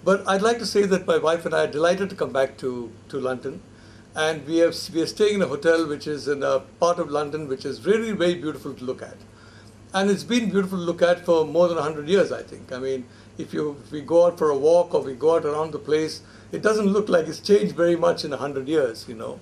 But I'd like to say that my wife and I are delighted to come back to London. And we are staying in a hotel which is in a part of London which is really very beautiful to look at. And it's been beautiful to look at for more than 100 years, I think. I mean, if we go out for a walk or we go out around the place, it doesn't look like it's changed very much in 100 years, you know.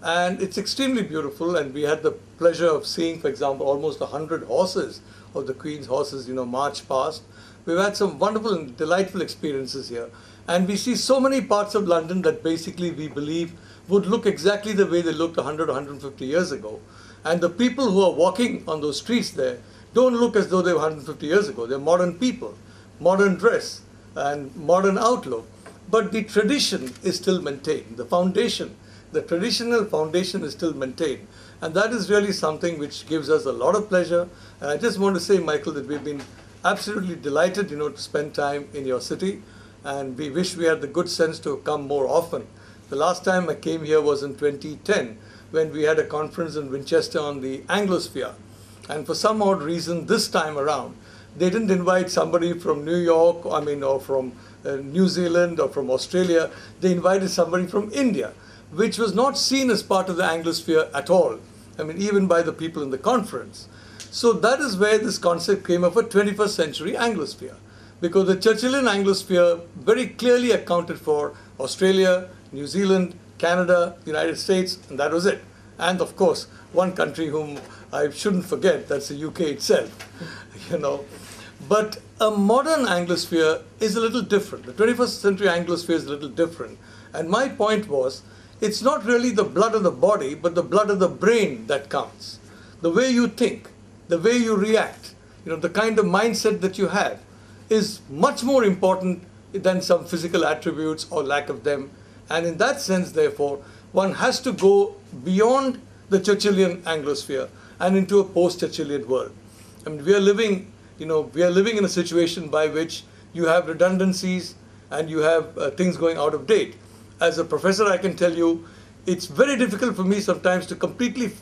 And it's extremely beautiful, and we had the pleasure of seeing, for example, almost 100 horses of the Queen's horses, you know, march past. We've had some wonderful and delightful experiences here. And we see so many parts of London that basically we believe would look exactly the way they looked 100, 150 years ago. And the people who are walking on those streets there don't look as though they were 150 years ago. They're modern people, modern dress, and modern outlook. But the tradition is still maintained. The foundation, the traditional foundation is still maintained. And that is really something which gives us a lot of pleasure. And I just want to say, Michael, that we've been absolutely delighted, you know, to spend time in your city. And we wish we had the good sense to come more often. The last time I came here was in 2010, when we had a conference in Winchester on the Anglosphere. And for some odd reason, this time around, they didn't invite somebody from New York, or from New Zealand or from Australia. They invited somebody from India, which was not seen as part of the Anglosphere at all. I mean, even by the people in the conference. So that is where this concept came of a 21st century Anglosphere. Because the Churchillian Anglosphere very clearly accounted for Australia, New Zealand, Canada, United States, and that was it. And of course, one country whom I shouldn't forget, that's the UK itself, you know. But a modern Anglosphere is a little different. The 21st century Anglosphere is a little different. And my point was, it's not really the blood of the body, but the blood of the brain that counts. The way you think, the way you react, you know, the kind of mindset that you have is much more important than some physical attributes or lack of them. And in that sense, therefore, one has to go beyond the Churchillian Anglosphere and into a post-Churchillian world. I mean, we are living in a situation by which you have redundancies and you have things going out of date. As a professor, I can tell you, it's very difficult for me sometimes to completely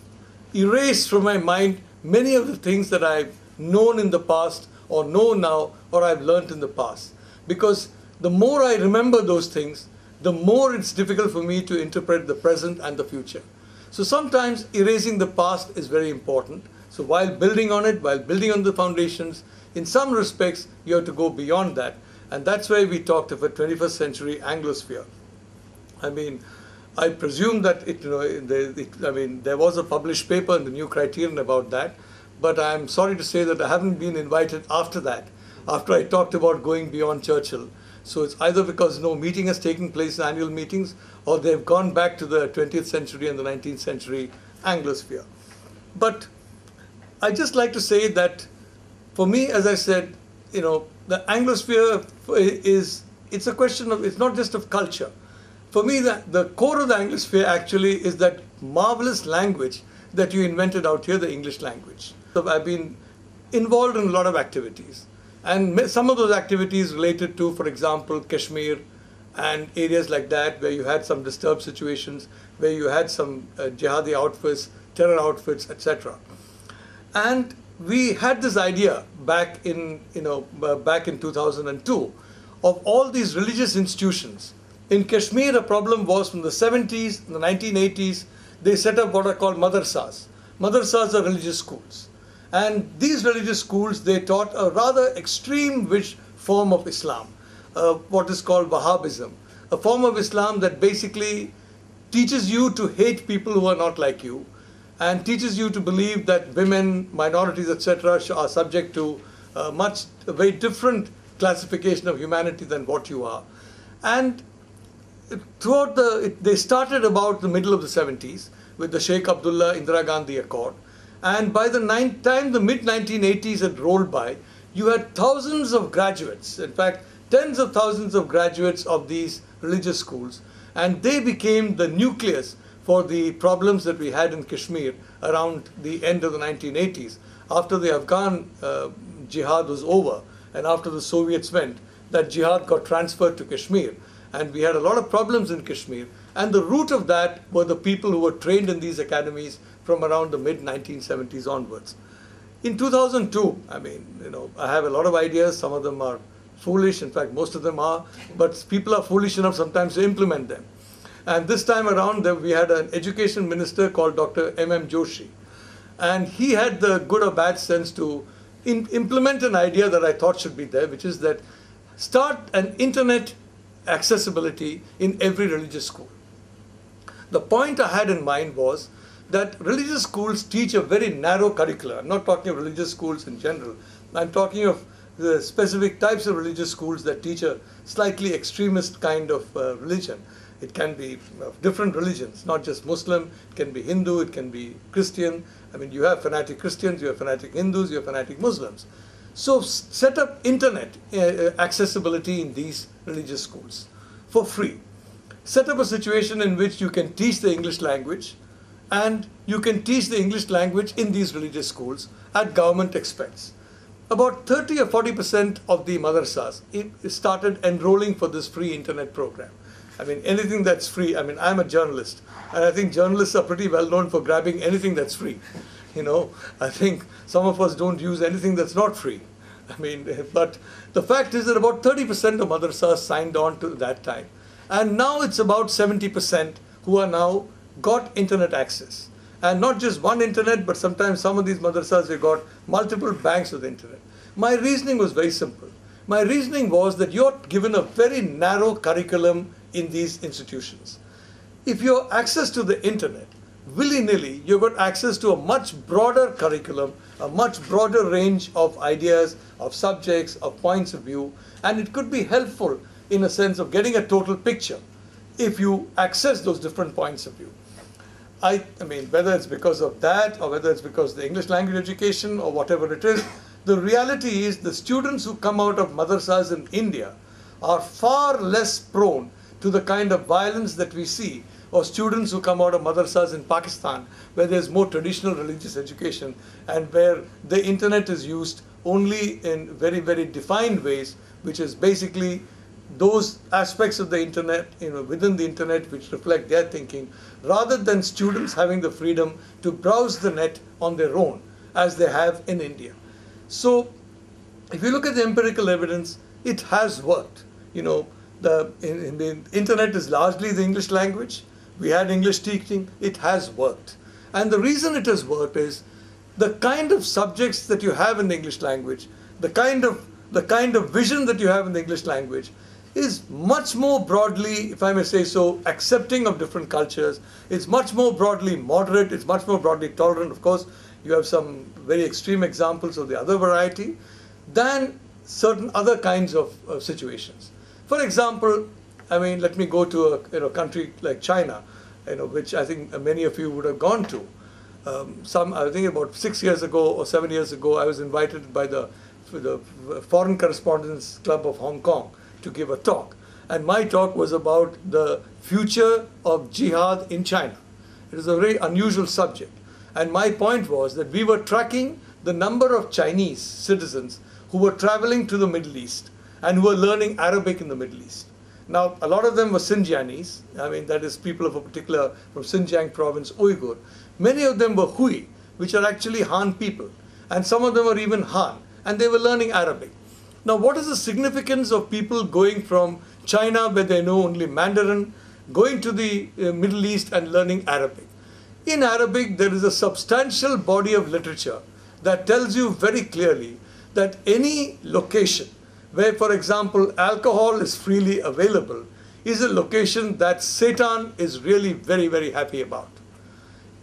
erase from my mind many of the things that I've known in the past or know now or I've learned in the past. Because the more I remember those things, the more it's difficult for me to interpret the present and the future. So sometimes erasing the past is very important. So while building on it, while building on the foundations, in some respects, you have to go beyond that. And that's why we talked of a 21st century Anglosphere. I mean, I presume that there was a published paper in the New Criterion about that, but I'm sorry to say that I haven't been invited after that, after I talked about going beyond Churchill. So it's either because no meeting has taken place in annual meetings, or they've gone back to the 20th century and the 19th century Anglosphere. But I just like to say that for me, as I said, you know, the Anglosphere it's a question of, it's not just of culture. For me, the core of the Anglosphere actually is that marvelous language that you invented out here, the English language. So I've been involved in a lot of activities. And some of those activities related to, for example, Kashmir and areas like that where you had some disturbed situations, where you had some jihadi outfits, terror outfits, etc. And we had this idea back in 2002 of all these religious institutions. In Kashmir, the problem was from the 70s, the 1980s, they set up what are called madrasas. Madrasas are religious schools. And these religious schools, they taught a rather extreme form of Islam, what is called Wahhabism, a form of Islam that basically teaches you to hate people who are not like you, and teaches you to believe that women, minorities, etc. are subject to a very different classification of humanity than what you are. And they started about the middle of the 70s with the Sheikh Abdullah Indira Gandhi Accord. And by the time the mid-1980s had rolled by, you had thousands of graduates, in fact, tens of thousands of graduates of these religious schools. And they became the nucleus for the problems that we had in Kashmir around the end of the 1980s. After the Afghan jihad was over and after the Soviets went, that jihad got transferred to Kashmir. And we had a lot of problems in Kashmir. And the root of that were the people who were trained in these academies from around the mid-1970s onwards. In 2002, I mean, you know, I have a lot of ideas. Some of them are foolish. In fact, most of them are. But people are foolish enough sometimes to implement them. And this time around, we had an education minister called Dr. M.M. Joshi. And he had the good or bad sense to implement an idea that I thought should be there, which is that start an internet accessibility in every religious school. The point I had in mind was that religious schools teach a very narrow curriculum. I'm not talking of religious schools in general. I'm talking of the specific types of religious schools that teach a slightly extremist kind of religion. It can be of different religions, not just Muslim. It can be Hindu, it can be Christian. I mean, you have fanatic Christians, you have fanatic Hindus, you have fanatic Muslims. So set up internet accessibility in these religious schools for free. Set up a situation in which you can teach the English language, and you can teach the English language in these religious schools at government expense. About 30 or 40% of the madrasas started enrolling for this free internet program. I mean, anything that's free. I mean, I'm a journalist, and I think journalists are pretty well known for grabbing anything that's free. You know, I think some of us don't use anything that's not free. I mean, but the fact is that about 30% of madrasas signed on to that time. And now it's about 70% who are now got internet access. And not just one internet, but sometimes some of these madrasas, they got multiple banks of the internet. My reasoning was very simple. My reasoning was that you're given a very narrow curriculum in these institutions. If you have access to the internet, willy-nilly, you've got access to a much broader curriculum, a much broader range of ideas, of subjects, of points of view, and it could be helpful in a sense of getting a total picture if you access those different points of view. I mean, whether it's because of that or whether it's because of the English language education or whatever it is, the reality is the students who come out of madrasas in India are far less prone to the kind of violence that we see, or students who come out of madrasas in Pakistan, where there's more traditional religious education and where the internet is used only in very, very defined ways, which is basically those aspects of the internet, within the internet which reflect their thinking, rather than students having the freedom to browse the net on their own, as they have in India. So, if you look at the empirical evidence, it has worked. The internet is largely the English language. We had English teaching. It has worked. And the reason it has worked is the kind of subjects that you have in the English language, the kind of vision that you have in the English language is much more broadly, if I may say so, accepting of different cultures. It's much more broadly moderate. It's much more broadly tolerant. Of course, you have some very extreme examples of the other variety than certain other kinds of situations. For example, I mean, let me go to a country like China, which I think many of you would have gone to. I think about 6 years ago or 7 years ago, I was invited by the Foreign Correspondents Club of Hong Kong to give a talk. And my talk was about the future of jihad in China. It is a very unusual subject. And my point was that we were tracking the number of Chinese citizens who were traveling to the Middle East and who were learning Arabic in the Middle East. Now, a lot of them were Xinjiangese. I mean, that is people of a particular, from Xinjiang province, Uyghur. Many of them were Hui, which are actually Han people. And some of them were even Han. And they were learning Arabic. Now, what is the significance of people going from China, where they know only Mandarin, going to the Middle East and learning Arabic? In Arabic, there is a substantial body of literature that tells you very clearly that any location where, for example, alcohol is freely available is a location that Satan is really very, very happy about.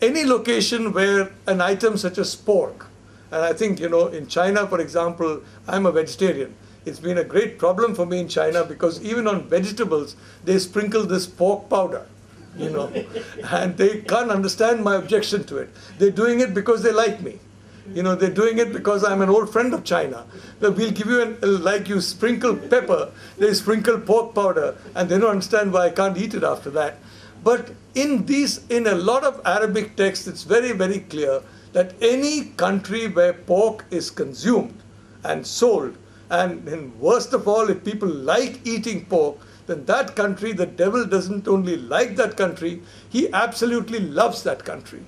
Any location where an item such as pork, and I think, in China, for example, I'm a vegetarian. It's been a great problem for me in China because even on vegetables, they sprinkle this pork powder, and they can't understand my objection to it. They're doing it because they like me. They're doing it because I'm an old friend of China. That we'll give you, like you sprinkle pepper, they sprinkle pork powder, and they don't understand why I can't eat it after that. But in a lot of Arabic texts, it's very, very clear that any country where pork is consumed and sold, and worst of all, if people like eating pork, then that country, the devil doesn't only like that country, he absolutely loves that country.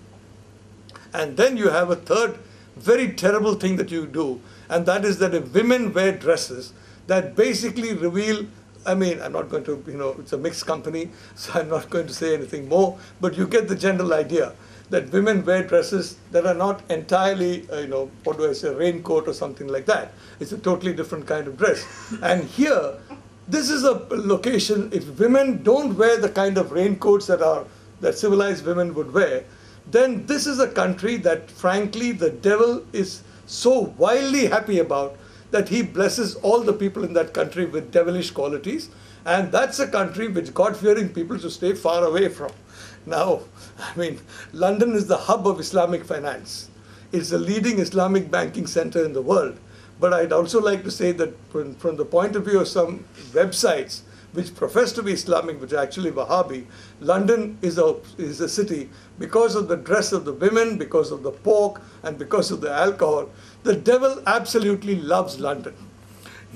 And then you have a third very terrible thing that you do, and that is that if women wear dresses, that basically reveal, I mean, I'm not going to, it's a mixed company, so I'm not going to say anything more, but you get the general idea that women wear dresses that are not entirely, what do I say, raincoat or something like that. It's a totally different kind of dress. And here, this is a location, if women don't wear the kind of raincoats that civilized women would wear, then this is a country that, frankly, the devil is so wildly happy about that he blesses all the people in that country with devilish qualities. And that's a country which God-fearing people should stay far away from. Now, I mean, London is the hub of Islamic finance. It's the leading Islamic banking center in the world. But I'd also like to say that from the point of view of some websites which profess to be Islamic, which are actually Wahhabi, London is a city, because of the dress of the women, because of the pork, and because of the alcohol, the devil absolutely loves London.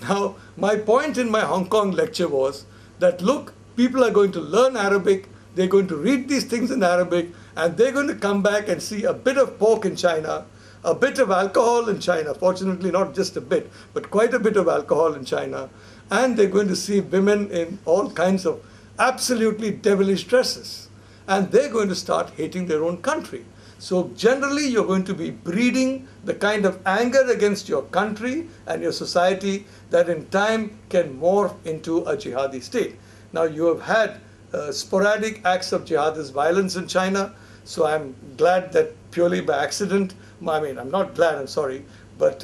Now, my point in my Hong Kong lecture was that, look, people are going to learn Arabic, they're going to read these things in Arabic, and they're going to come back and see a bit of pork in China, a bit of alcohol in China, fortunately not just a bit, but quite a bit of alcohol in China, and they're going to see women in all kinds of absolutely devilish dresses. And they're going to start hating their own country. So generally, you're going to be breeding the kind of anger against your country and your society that in time can morph into a jihadi state. Now, you have had sporadic acts of jihadist violence in China, so I'm glad that purely by accident, I mean, I'm not glad, I'm sorry, but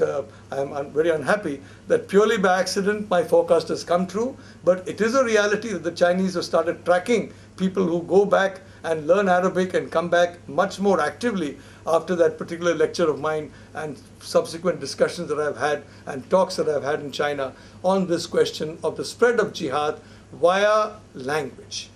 I'm very unhappy that purely by accident my forecast has come true. But it is a reality that the Chinese have started tracking people who go back and learn Arabic and come back much more actively after that particular lecture of mine and subsequent discussions that I've had and talks that I've had in China on this question of the spread of jihad via language.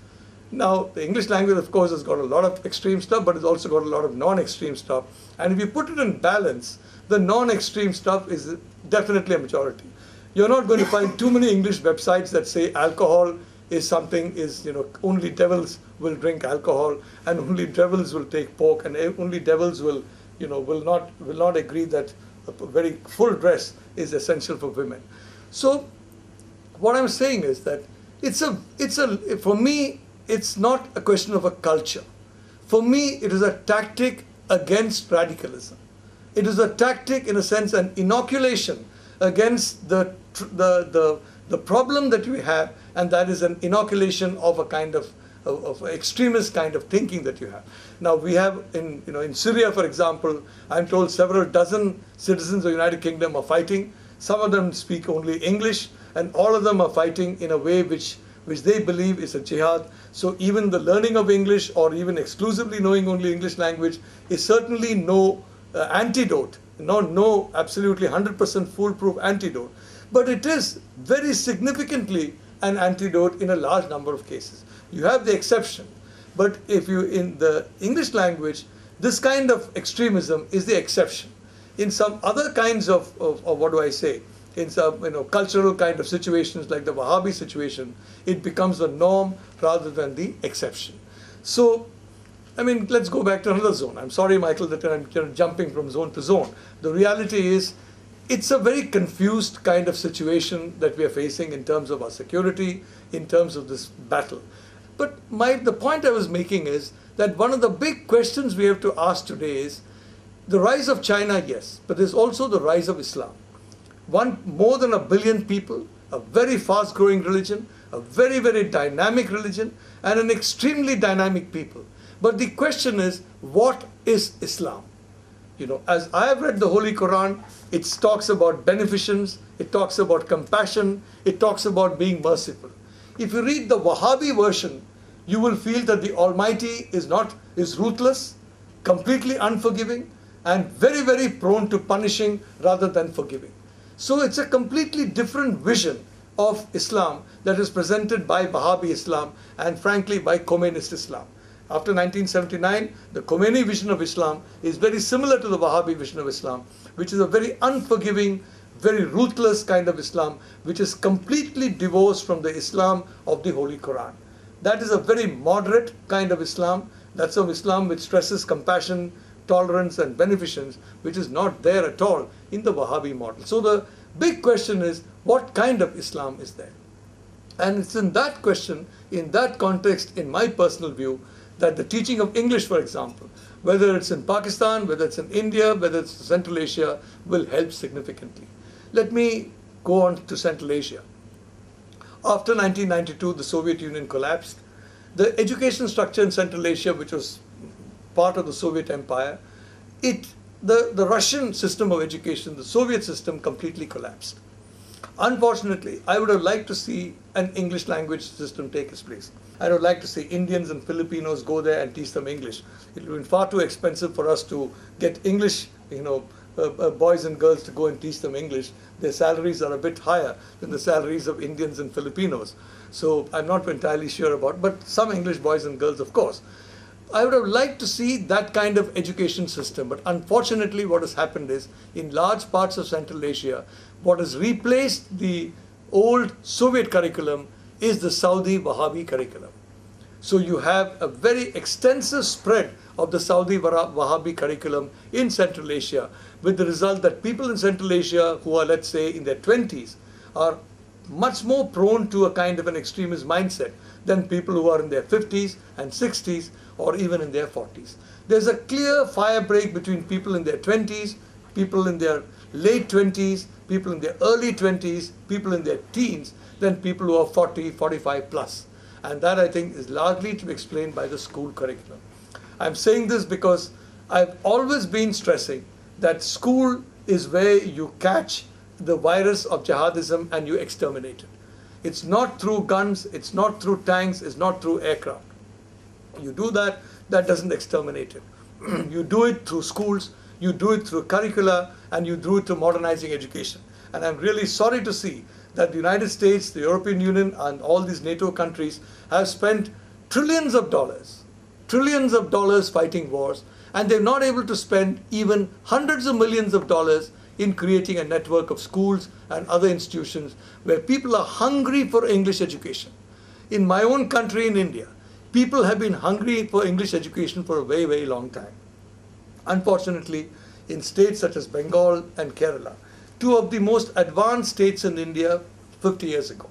Now, the English language, of course, has got a lot of extreme stuff, but it's also got a lot of non-extreme stuff. And if you put it in balance, the non-extreme stuff is definitely a majority. You're not going to find too many English websites that say alcohol is something, only devils will drink alcohol, and only devils will take pork, and only devils will not agree that a very full dress is essential for women. So what I'm saying is that for me, it's not a question of a culture. For me, it is a tactic against radicalism. It is a tactic, in a sense, an inoculation against the problem that we have, and that is an inoculation of a kind of extremist kind of thinking that you have. Now, we have in Syria, for example, I'm told several dozen citizens of the United Kingdom are fighting. Some of them speak only English, and all of them are fighting in a way which they believe is a jihad. So even the learning of English, or even exclusively knowing only English language, is certainly no antidote, no absolutely 100% foolproof antidote. But it is very significantly an antidote in a large number of cases. You have the exception. But if you, in the English language, this kind of extremism is the exception. In some other kinds of what do I say, in some cultural kind of situations like the Wahhabi situation, it becomes the norm rather than the exception. So, I mean, let's go back to another zone. I'm sorry, Michael, that I'm jumping from zone to zone. The reality is, it's a very confused kind of situation that we are facing in terms of our security, in terms of this battle. But the point I was making is that one of the big questions we have to ask today is the rise of China, yes, but there's also the rise of Islam. More than 1 billion people, a very fast-growing religion, a very, very dynamic religion, and an extremely dynamic people. But the question is, what is Islam? As I have read the Holy Quran, it talks about beneficence, it talks about compassion, it talks about being merciful. If you read the Wahhabi version, you will feel that the Almighty is ruthless, completely unforgiving, and very, very prone to punishing rather than forgiving. So it's a completely different vision of Islam that is presented by Wahhabi Islam and, frankly, by Khomeiniist Islam. After 1979, the Khomeini vision of Islam is very similar to the Wahhabi vision of Islam, which is a very unforgiving, very ruthless kind of Islam, which is completely divorced from the Islam of the Holy Quran. That is a very moderate kind of Islam. That's an Islam which stresses compassion, tolerance, and beneficence, which is not there at all in the Wahhabi model. So big question is, what kind of Islam is there? And it's in that question, in that context, in my personal view, that the teaching of English, for example, whether it's in Pakistan, whether it's in India, whether it's in Central Asia, will help significantly. Let me go on to Central Asia. After 1992, the Soviet Union collapsed. The education structure in Central Asia, which was part of the Soviet Empire, the Russian system of education, the Soviet system, completely collapsed. Unfortunately, I would have liked to see an English language system take its place. I would like to see Indians and Filipinos go there and teach them English. It would have been far too expensive for us to get English, boys and girls to go and teach them English. Their salaries are a bit higher than the salaries of Indians and Filipinos. So I'm not entirely sure about, but some English boys and girls, of course. I would have liked to see that kind of education system, but unfortunately what has happened is, in large parts of Central Asia, what has replaced the old Soviet curriculum is the Saudi Wahhabi curriculum. So you have a very extensive spread of the Saudi Wahhabi curriculum in Central Asia, with the result that people in Central Asia who are, let's say, in their 20s are much more prone to a kind of an extremist mindset than people who are in their 50s and 60s or even in their 40s. There's a clear fire break between people in their 20s, people in their late 20s, people in their early 20s, people in their teens, than people who are 40, 45 plus. And that, I think, is largely to be explained by the school curriculum. I'm saying this because I've always been stressing that school is where you catch the virus of jihadism and you exterminate it. It's not through guns, it's not through tanks, it's not through aircraft. You do that, that doesn't exterminate it. You do it through schools, you do it through curricula, and you do it through modernizing education. And I'm really sorry to see that the United States, the European Union, and all these NATO countries have spent trillions of dollars fighting wars, and they're not able to spend even hundreds of millions of dollars in creating a network of schools and other institutions where people are hungry for English education. In my own country, in India, people have been hungry for English education for a very, very long time. Unfortunately, in states such as Bengal and Kerala, two of the most advanced states in India 50 years ago,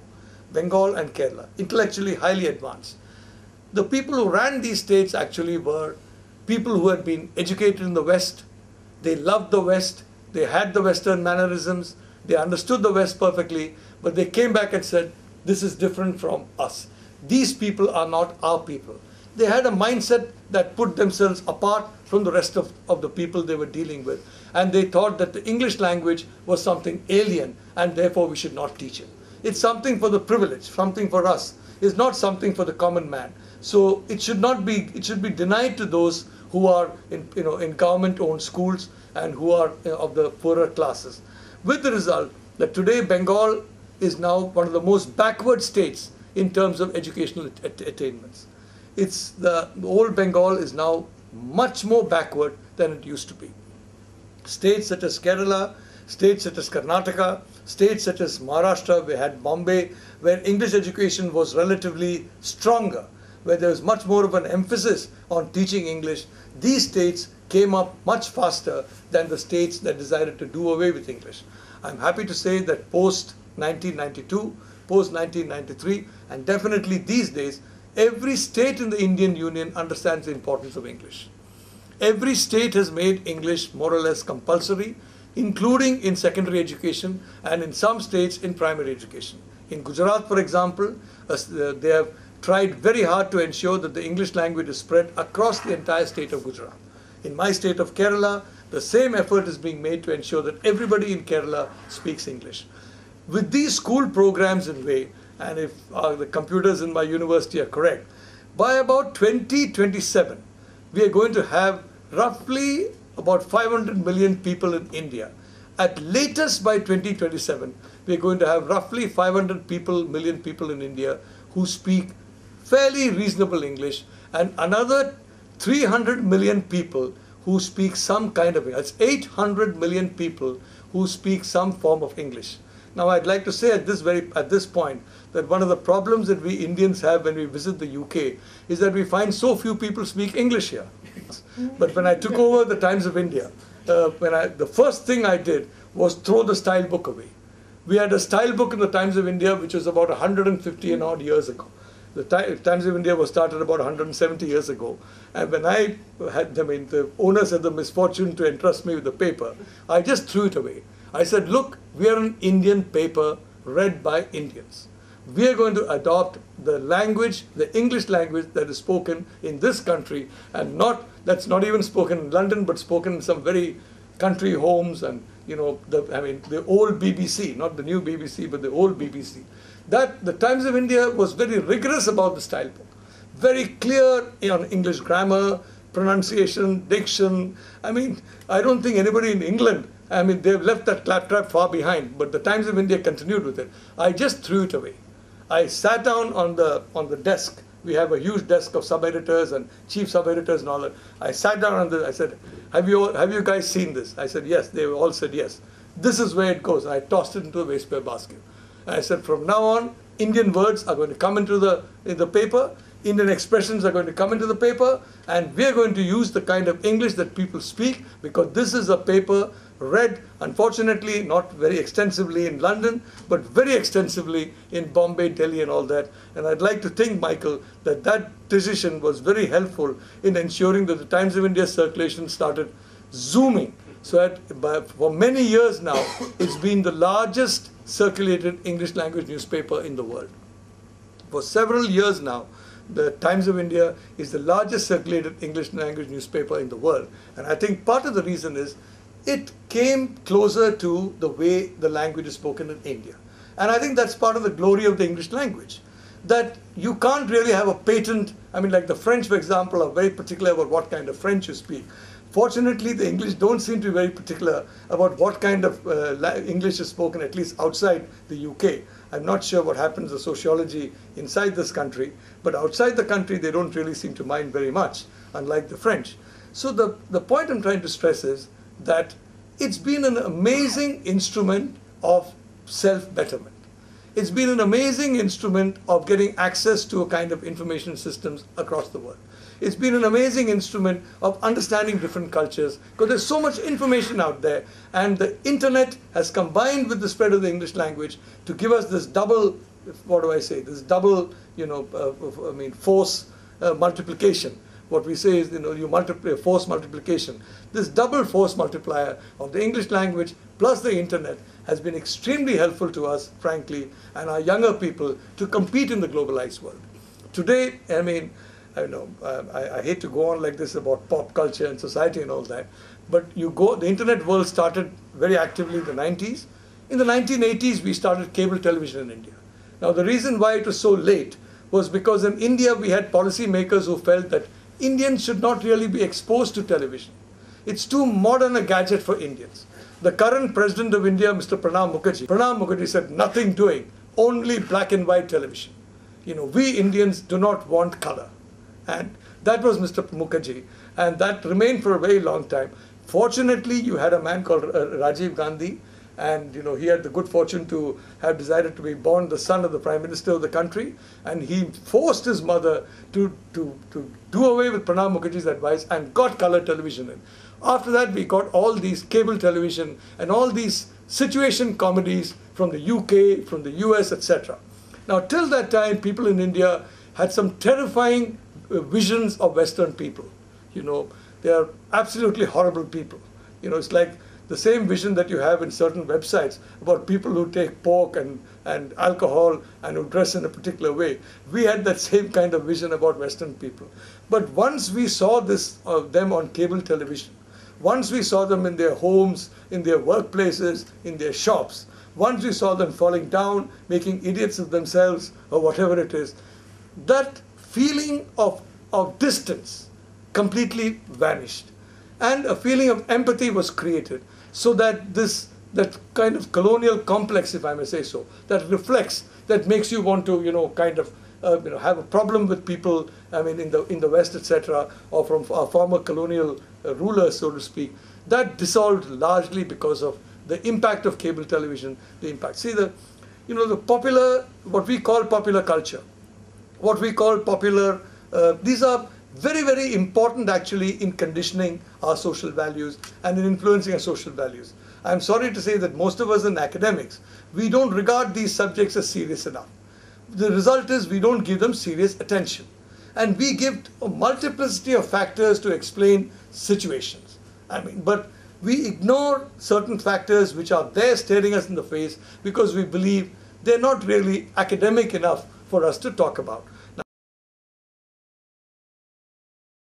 Bengal and Kerala, intellectually highly advanced. The people who ran these states actually were people who had been educated in the West. They loved the West. They had the Western mannerisms. They understood the West perfectly. But they came back and said, this is different from us. These people are not our people. They had a mindset that put themselves apart from the rest of the people they were dealing with. And they thought that the English language was something alien and therefore we should not teach it. It's something for the privileged, something for us. It's not something for the common man. So it should be denied to those who are in government-owned schools and who are of the poorer classes. With the result that today Bengal is now one of the most backward states in terms of educational attainments. The old Bengal is now much more backward than it used to be. States such as Kerala, states such as Karnataka, states such as Maharashtra, we had Bombay, where English education was relatively stronger, where there was much more of an emphasis on teaching English. These states came up much faster than the states that decided to do away with English. I'm happy to say that post 1992, post 1993, and definitely these days, every state in the Indian Union understands the importance of English. Every state has made English more or less compulsory, including in secondary education and in some states in primary education. In Gujarat, for example, they have tried very hard to ensure that the English language is spread across the entire state of Gujarat. In my state of Kerala, the same effort is being made to ensure that everybody in Kerala speaks English. With these school programs in way, and if the computers in my university are correct, by about 2027, we are going to have roughly about 500 million people in India. At latest by 2027, we are going to have roughly 500 million people in India who speak fairly reasonable English, and another 300 million people who speak some kind of English. That's 800 million people who speak some form of English. Now, I'd like to say at this point that one of the problems that we Indians have when we visit the UK is that we find so few people speak English here. But when I took over the Times of India, the first thing I did was throw the style book away. We had a style book in the Times of India which was about 150 and odd years ago. The Times of India was started about 170 years ago. And when the owners had the misfortune to entrust me with the paper, I just threw it away. I said, look, we are an Indian paper read by Indians. We are going to adopt the language, the English language that is spoken in this country, and that's not even spoken in London, but spoken in some very country homes, and the old BBC, not the new BBC, but the old BBC. That the Times of India was very rigorous about the style book, very clear on English grammar, pronunciation, diction. I don't think anybody in England, they've left that claptrap far behind, but the Times of India continued with it. I just threw it away. I sat down on the desk. We have a huge desk of sub-editors and chief sub-editors and all that. I sat down I said, have you guys seen this? I said, yes. They all said, yes. This is where it goes. I tossed it into the wastepaper basket. And I said, from now on, Indian words are going to come into the paper. Indian expressions are going to come into the paper. And we are going to use the kind of English that people speak, because this is a paper read, unfortunately, not very extensively in London, but very extensively in Bombay, Delhi and all that. And I'd like to think, Michael, that decision was very helpful in ensuring that the Times of India circulation started zooming. So for many years now, it's been the largest circulated English language newspaper in the world. For several years now, the Times of India is the largest circulated English language newspaper in the world. And I think part of the reason is it came closer to the way the language is spoken in India. And I think that's part of the glory of the English language, that you can't really have a patent. Like the French, for example, are very particular about what kind of French you speak. Fortunately, the English don't seem to be very particular about what kind of English is spoken, at least outside the UK. I'm not sure what happens to sociology inside this country, but outside the country, they don't really seem to mind very much, unlike the French. So the point I'm trying to stress is that it's been an amazing instrument of self-betterment. It's been an amazing instrument of getting access to a kind of information systems across the world. It's been an amazing instrument of understanding different cultures, because there's so much information out there, and the internet has combined with the spread of the English language to give us this double, this double, force multiplication. What we say is, you multiply force multiplication. This double force multiplier of the English language plus the internet has been extremely helpful to us, frankly, and our younger people to compete in the globalized world. Today, I hate to go on like this about pop culture and society and all that, but the internet world started very actively in the 90s. In the 1980s, we started cable television in India. Now, the reason why it was so late was because in India, we had policymakers who felt that Indians should not really be exposed to television. It's too modern a gadget for Indians. The current president of India, Mr. Pranab Mukherjee said, nothing doing, only black and white television. We Indians do not want color. And that was Mr. Mukherjee. And that remained for a very long time. Fortunately, you had a man called Rajiv Gandhi, and he had the good fortune to have decided to be born the son of the Prime Minister of the country, and he forced his mother to do away with Pranab Mukherjee's advice and got color television in. After that, we got all these cable television and all these situation comedies from the UK, from the US, etc. Now, till that time, people in India had some terrifying visions of Western people. They are absolutely horrible people. It's like the same vision that you have in certain websites about people who take pork and alcohol and who dress in a particular way. We had that same kind of vision about Western people. But once we saw them on cable television, once we saw them in their homes, in their workplaces, in their shops, once we saw them falling down, making idiots of themselves, or whatever it is, that feeling of distance completely vanished. And a feeling of empathy was created, so that that kind of colonial complex, if I may say so, that reflects, that makes you want to, have a problem with people, in the West, etc., or from our former colonial rulers, so to speak, that dissolved largely because of the impact of cable television, the impact. See, the popular, what we call popular culture, what we call popular, these are very, very important actually in conditioning our social values and in influencing our social values. I'm sorry to say that most of us in academics, we don't regard these subjects as serious enough. The result is we don't give them serious attention. And we give a multiplicity of factors to explain situations. But we ignore certain factors which are there staring us in the face because we believe they're not really academic enough for us to talk about.